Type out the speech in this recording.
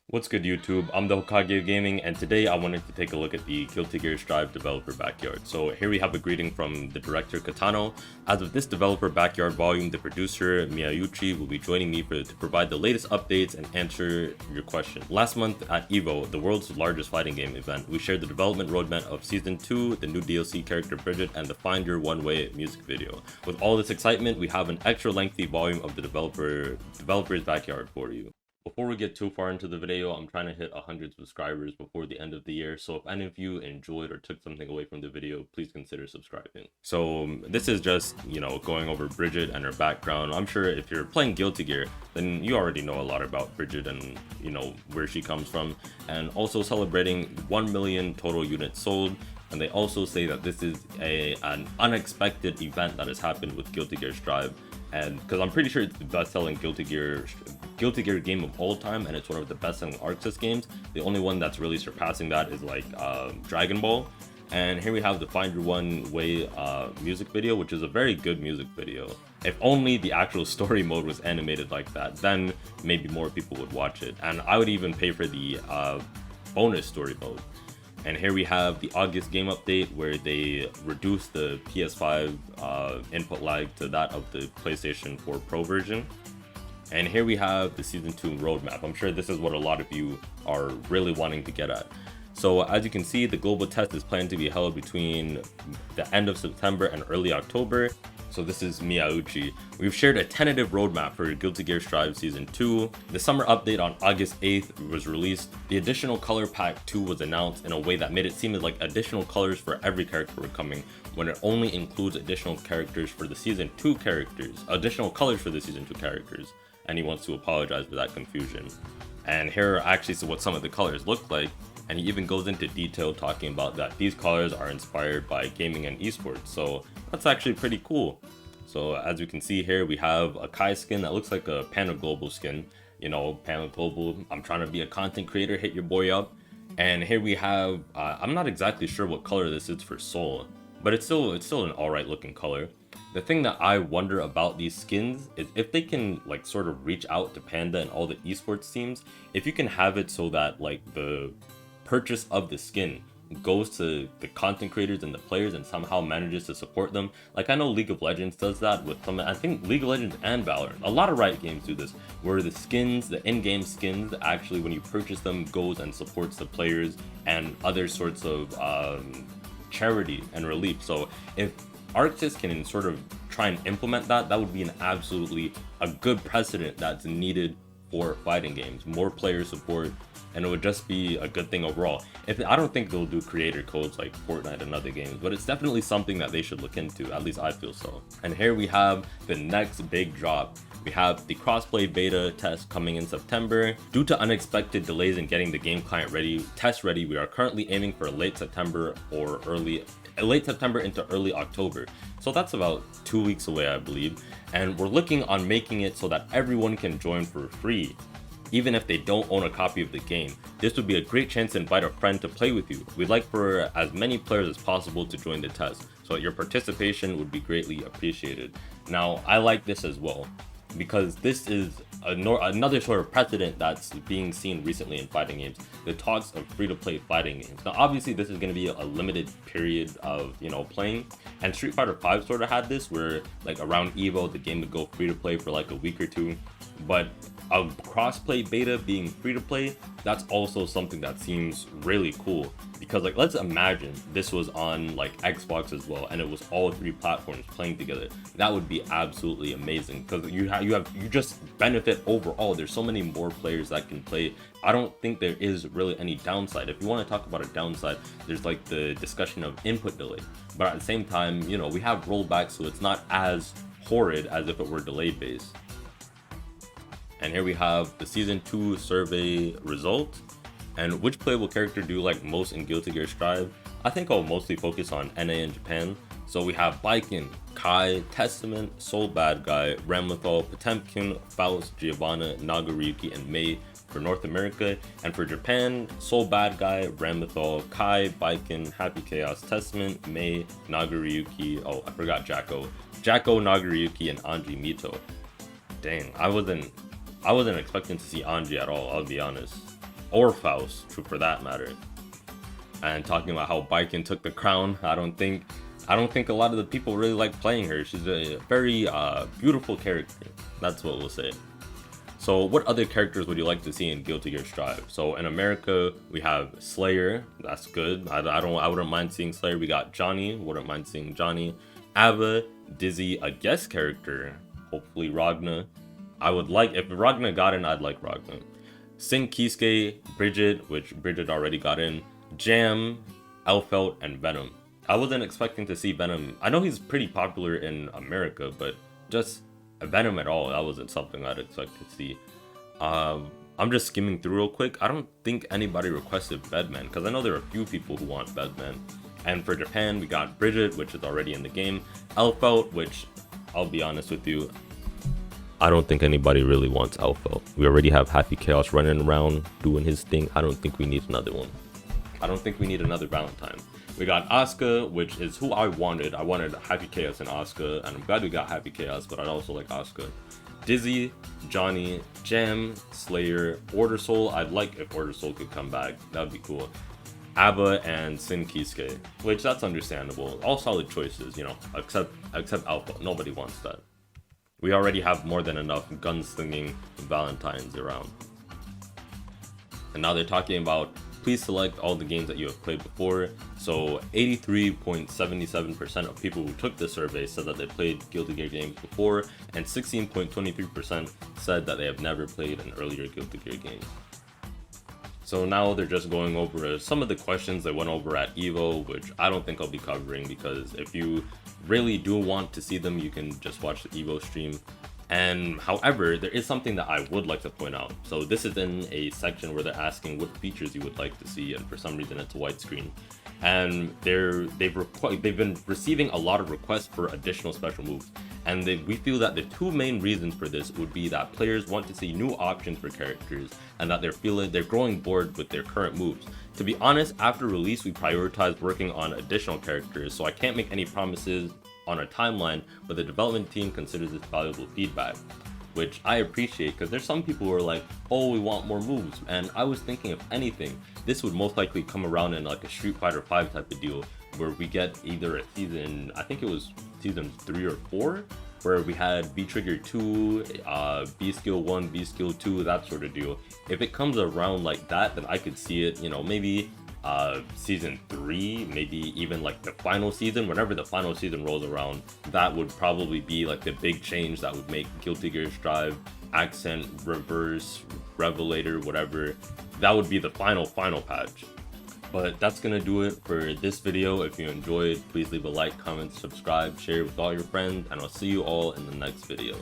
What's good, YouTube? I'm the Hokage of Gaming, and today I wanted to take a look at the Guilty Gear Strive developer backyard. So here we have a greeting from the director Katano. As of this developer backyard volume, the producer Miyauchi will be joining me to provide the latest updates and answer your question. Last month at EVO, the world's largest fighting game event, we shared the development roadmap of Season 2, the new DLC character Bridget, and the Find Your One Way music video. With all this excitement, we have an extra lengthy volume of the developer's backyard for you. Before we get too far into the video, I'm trying to hit 100 subscribers before the end of the year, so if any of you enjoyed or took something away from the video, please consider subscribing. So this is just, going over Bridget and her background. I'm sure if you're playing Guilty Gear, then you already know a lot about Bridget and, where she comes from, and also celebrating 1 million total units sold. And they also say that this is an unexpected event that has happened with Guilty Gear Strive, and because I'm pretty sure it's the best-selling Guilty Gear game of all time, and it's one of the best-selling ArcSys games. The only one that's really surpassing that is like Dragon Ball. And here we have the Find Your One Way music video, which is a very good music video. If only the actual story mode was animated like that, then maybe more people would watch it. And I would even pay for the bonus story mode. And here we have the August game update where they reduced the PS5 input lag to that of the PlayStation 4 Pro version. And here we have the Season 2 roadmap. I'm sure this is what a lot of you are really wanting to get at. So as you can see, the global test is planned to be held between the end of September and early October. So this is Miyauchi. We've shared a tentative roadmap for Guilty Gear Strive Season 2. The summer update on August 8th was released. The additional color pack 2 was announced in a way that made it seem like additional colors for every character were coming, when it only includes additional characters for the Season 2 characters, additional colors for the Season 2 characters. And he wants to apologize for that confusion. And here are actually what some of the colors look like. And he even goes into detail talking about that these colors are inspired by gaming and esports. So that's actually pretty cool. So as you can see here, we have a Kai skin that looks like a Panda Global skin. Panda Global, I'm trying to be a content creator, hit your boy up. And here we have, I'm not exactly sure what color this is for Soul, but it's still an alright looking color. The thing that I wonder about these skins is if they can sort of reach out to Panda and all the esports teams, if you can have it so that the purchase of the skin goes to the content creators and the players and somehow manages to support them. I know League of Legends does that with some, I think League of Legends and Valorant, a lot of Riot games do this, where the skins, the in-game skins, actually when you purchase them goes and supports the players and other sorts of charity and relief. So if ArcSys can sort of try and implement that, that would be a good precedent that's needed for fighting games, more player support, and it would just be a good thing overall. I don't think they'll do creator codes like Fortnite and other games, but it's definitely something that they should look into, at least I feel so. And here we have the next big drop. We have the Crossplay Beta test coming in September. Due to unexpected delays in getting the game client test ready, we are currently aiming for late September into early October. So that's about 2 weeks away, I believe. And we're looking on making it so that everyone can join for free, even if they don't own a copy of the game. This would be a great chance to invite a friend to play with you. We'd like for as many players as possible to join the test, so your participation would be greatly appreciated. Now, I like this as well, because this is another sort of precedent that's being seen recently in fighting games, the talks of free-to-play fighting games. Now obviously this is going to be a limited period of playing, and Street Fighter V sort of had this where around EVO the game would go free-to-play for a week or two, but a crossplay beta being free-to-play, that's also something that seems really cool, because let's imagine this was on Xbox as well and it was all three platforms playing together. That would be absolutely amazing, because you just benefit overall. There's so many more players that can play. I don't think there is really any downside. If you want to talk about a downside, there's the discussion of input delay, but at the same time, we have rollbacks, so it's not as horrid as if it were delayed based. And here we have the Season 2 survey result. And which playable character do you like most in Guilty Gear Strive? I think I'll mostly focus on NA in Japan. So we have Baiken, Kai, Testament, Soul Bad Guy, Ramlethal, Potemkin, Faust, Giovanna, Nagaryuki, and Mei for North America. And for Japan, Soul Bad Guy, Ramlethal, Kai, Baiken, Happy Chaos, Testament, Mei, Nagaryuki, oh I forgot Jacko, Nagaryuki, and Anji Mito. Dang, I wasn't expecting to see Anji at all, I'll be honest. or Faust, true for that matter. And talking about how Baiken took the crown, I don't think a lot of the people really like playing her. She's a very beautiful character. That's what we'll say. So what other characters would you like to see in Guilty Gear Strive? So in America, we have Slayer. That's good. I wouldn't mind seeing Slayer. We got Johnny. Wouldn't mind seeing Johnny. Ava, Dizzy, a guest character. Hopefully Ragna. I would like, if Ragna got in, I'd like Ragna. Sin Kisuke, Bridget, which Bridget already got in. Jam, Elfelt, and Venom. I wasn't expecting to see Venom. I know he's pretty popular in America, but just Venom at all, that wasn't something I'd expect to see. I'm just skimming through real quick. I don't think anybody requested Bedman, because I know there are a few people who want Bedman. And for Japan, we got Bridget, which is already in the game. Elfelt, which, I'll be honest with you, I don't think anybody really wants Elfelt. We already have Happy Chaos running around doing his thing. I don't think we need another one. I don't think we need another Valentine. We got Asuka, which is who I wanted. I wanted Happy Chaos and Asuka, and I'm glad we got Happy Chaos, but I'd also like Asuka. Dizzy, Johnny, Jam, Slayer, Order Soul. I'd like if Order Soul could come back. That would be cool. Abba and Sin Kisuke, which that's understandable. All solid choices, you know, except Alpha. Nobody wants that. We already have more than enough gunslinging Valentines around. And now they're talking about please select all the games that you have played before. So 83.77% of people who took the survey said that they played Guilty Gear games before, and 16.23% said that they have never played an earlier Guilty Gear game. So now they're just going over some of the questions they went over at EVO, which I don't think I'll be covering, because if you really do want to see them, you can just watch the EVO stream. And however, there is something that I would like to point out. So this is in a section where they're asking what features you would like to see, and for some reason it's a widescreen. And they've been receiving a lot of requests for additional special moves. And we feel that the two main reasons for this would be that players want to see new options for characters, and that they're growing bored with their current moves. To be honest, after release we prioritized working on additional characters, so I can't make any promises on a timeline, but the development team considers this valuable feedback, which I appreciate, because there's some people who are like, oh, we want more moves. And I was thinking, if anything, this would most likely come around in like a Street Fighter 5 type of deal, where we get either a season, I think it was season 3 or 4, where we had B Trigger 2, B Skill 1, B Skill 2, that sort of deal. If it comes around like that, then I could see it, you know, maybe season 3, maybe even like the final season. Whenever the final season rolls around, that would probably be like the big change that would make Guilty Gear Strive, Accent, Reverse, Revelator, whatever. That would be the final patch. But that's gonna do it for this video. If you enjoyed, please leave a like, comment, subscribe, share with all your friends, and I'll see you all in the next video.